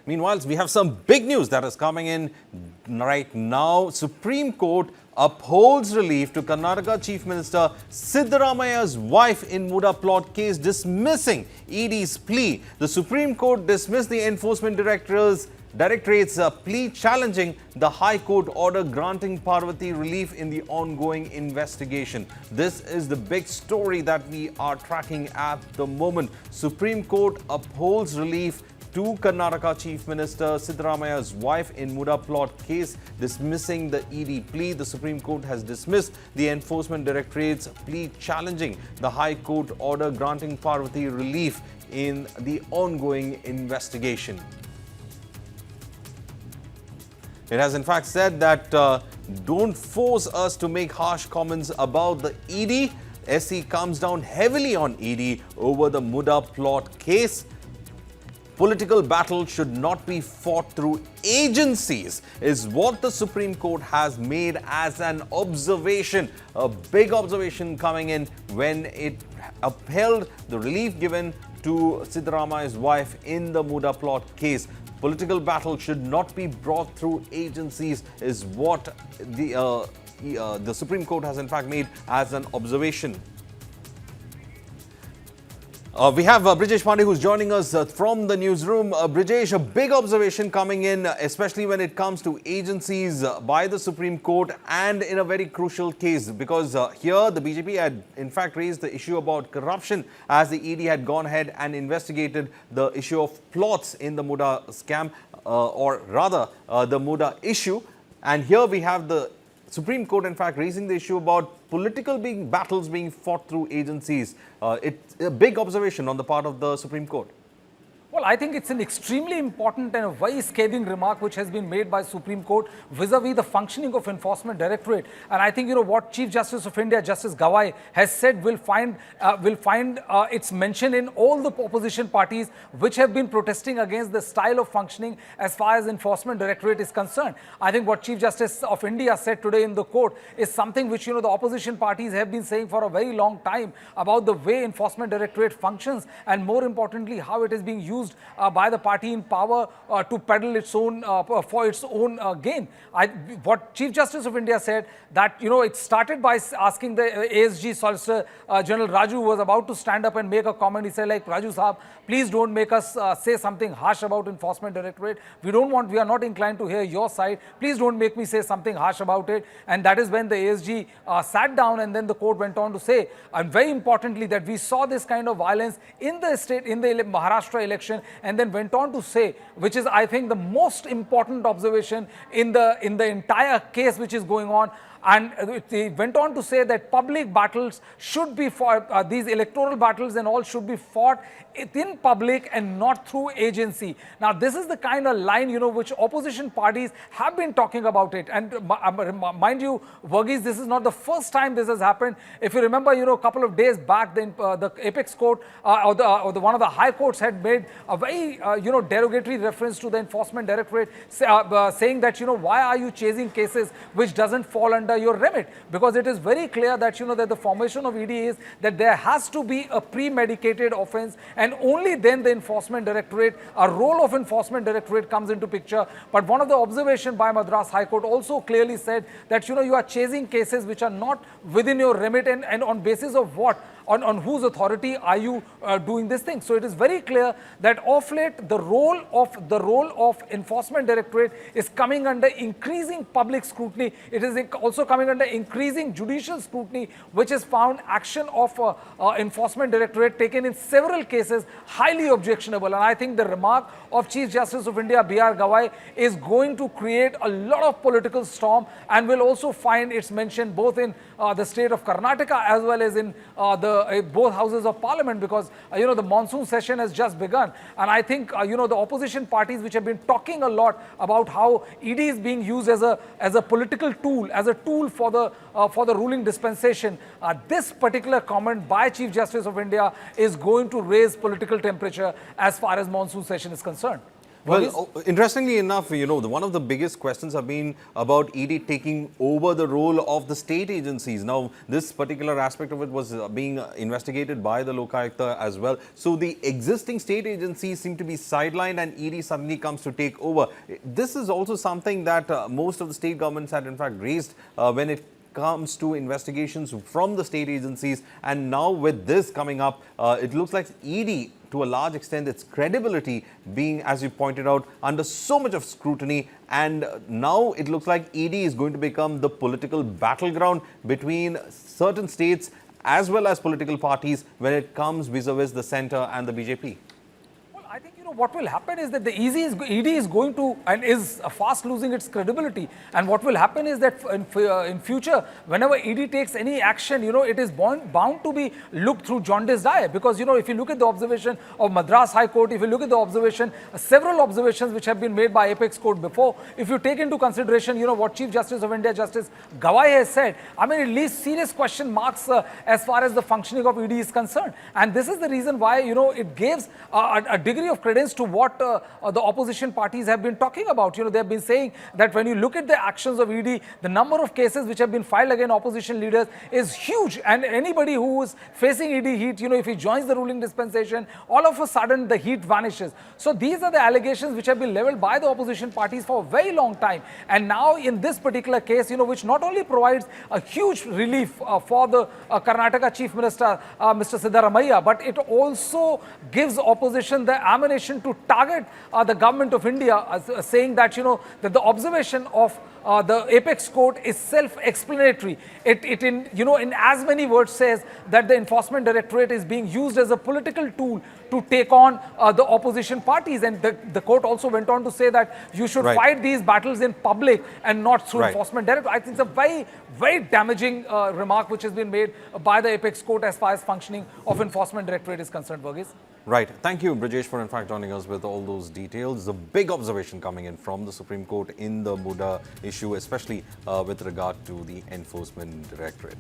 Meanwhile, we have some big news that is coming in right now. Supreme Court upholds relief to Karnataka Chief Minister Siddaramaiah's wife in MUDA plot case, dismissing ED's plea. The Supreme Court dismissed the Enforcement Directorate's plea challenging the High Court order granting Parvathy relief in the ongoing investigation. This is the big story that we are tracking at the moment. Supreme Court upholds relief to Karnataka Chief Minister Siddaramaiah's wife in MUDA plot case, dismissing the ED plea. The Supreme Court has dismissed the Enforcement Directorate's plea challenging the High Court order granting Parvathy relief in the ongoing investigation. It has in fact said that don't force us to make harsh comments about the ED. SC comes down heavily on ED over the MUDA plot case. Political battle should not be fought through agencies, is what the Supreme Court has made as an observation. A big observation coming in when it upheld the relief given to Siddaramaiah's wife in the MUDA plot case. Political battle should not be brought through agencies, is what the Supreme Court has in fact made as an observation. We have Brijesh Pandey who's joining us from the newsroom. Brijesh, a big observation coming in, especially when it comes to agencies by the Supreme Court and in a very crucial case, because here the BJP had in fact raised the issue about corruption as the ED had gone ahead and investigated the issue of plots in the MUDA scam, or rather the MUDA issue. And here we have the Supreme Court in fact raising the issue about political battles being fought through agencies. It's a big observation on the part of the Supreme Court. Well, I think it's an extremely important and a very scathing remark which has been made by Supreme Court vis-a-vis the functioning of Enforcement Directorate. And I think, what Chief Justice of India, Justice Gawai, has said will find its mention in all the opposition parties which have been protesting against the style of functioning as far as Enforcement Directorate is concerned. I think what Chief Justice of India said today in the court is something which, the opposition parties have been saying for a very long time about the way Enforcement Directorate functions, and more importantly, how it is being used by the party in power to peddle its own for its own gain. What Chief Justice of India said that it started by asking the ASG Solicitor General Raju was about to stand up and make a comment. He said, like, Raju Saab, please don't make us say something harsh about Enforcement Directorate. We are not inclined to hear your side. Please don't make me say something harsh about it. And that is when the ASG sat down, and then the court went on to say, and very importantly, that we saw this kind of violence in the state, in the Maharashtra election, and then went on to say, which is I think the most important observation in the entire case which is going on. And they went on to say that public battles should be fought, these electoral battles and all should be fought in public and not through agency. Now, this is the kind of line, which opposition parties have been talking about it. And mind you, Varghese, this is not the first time this has happened. If you remember, a couple of days back, the Apex Court one of the high courts had made a very, derogatory reference to the Enforcement Directorate, saying that, why are you chasing cases which doesn't fall under your remit? Because it is very clear that, that the formation of ED is that there has to be a premeditated offense, and only then the Enforcement Directorate, a role of Enforcement Directorate comes into picture. But one of the observations by Madras High Court also clearly said that, you are chasing cases which are not within your remit, and on basis of what? On whose authority are you doing this thing? So it is very clear that of late the role of Enforcement Directorate is coming under increasing public scrutiny. It is also coming under increasing judicial scrutiny, which has found action of Enforcement Directorate taken in several cases highly objectionable. And I think the remark of Chief Justice of India B.R. Gawai is going to create a lot of political storm, and will also find its mention both in the state of Karnataka as well as in both houses of parliament, because the monsoon session has just begun. And I think the opposition parties which have been talking a lot about how ED is being used as a political tool, as a tool for the ruling dispensation, this particular comment by Chief Justice of India is going to raise political temperature as far as monsoon session is concerned. Well, interestingly enough, one of the biggest questions have been about ED taking over the role of the state agencies. Now, this particular aspect of it was being investigated by the Lokayukta as well. So, the existing state agencies seem to be sidelined and ED suddenly comes to take over. This is also something that most of the state governments had in fact raised when it comes to investigations from the state agencies, and now with this coming up, it looks like ED, to a large extent, its credibility being, as you pointed out, under so much of scrutiny, and now it looks like ED is going to become the political battleground between certain states as well as political parties when it comes vis-a-vis the centre and the BJP. I think what will happen is that the ED is going to and is fast losing its credibility, and what will happen is that in future, whenever ED takes any action, it is bound to be looked through jaundiced eye, because if you look at the observation of Madras High Court, if you look at the observation, several observations which have been made by Apex Court before, if you take into consideration what Chief Justice of India Justice Gawai has said, I mean, it leaves serious question marks as far as the functioning of ED is concerned, and this is the reason why it gives a degree of credence to what the opposition parties have been talking about. They have been saying that when you look at the actions of ED, the number of cases which have been filed against opposition leaders is huge, and anybody who is facing ED heat, if he joins the ruling dispensation, all of a sudden the heat vanishes. So these are the allegations which have been leveled by the opposition parties for a very long time, and now in this particular case, which not only provides a huge relief for the Karnataka Chief Minister, Mr. Siddaramaiah, but it also gives opposition the ammunition to target the government of India, saying that that the observation of the Apex Court is self-explanatory. It in as many words says that the Enforcement Directorate is being used as a political tool to take on the opposition parties, and the court also went on to say that you should fight these battles in public and not through Enforcement Directorate. I think it's a very, very damaging remark which has been made by the Apex Court as far as functioning of Enforcement Directorate is concerned, Varghese. Right. Thank you, Brijesh, for in fact joining us with all those details. The big observation coming in from the Supreme Court in the MUDA issue, especially with regard to the Enforcement Directorate.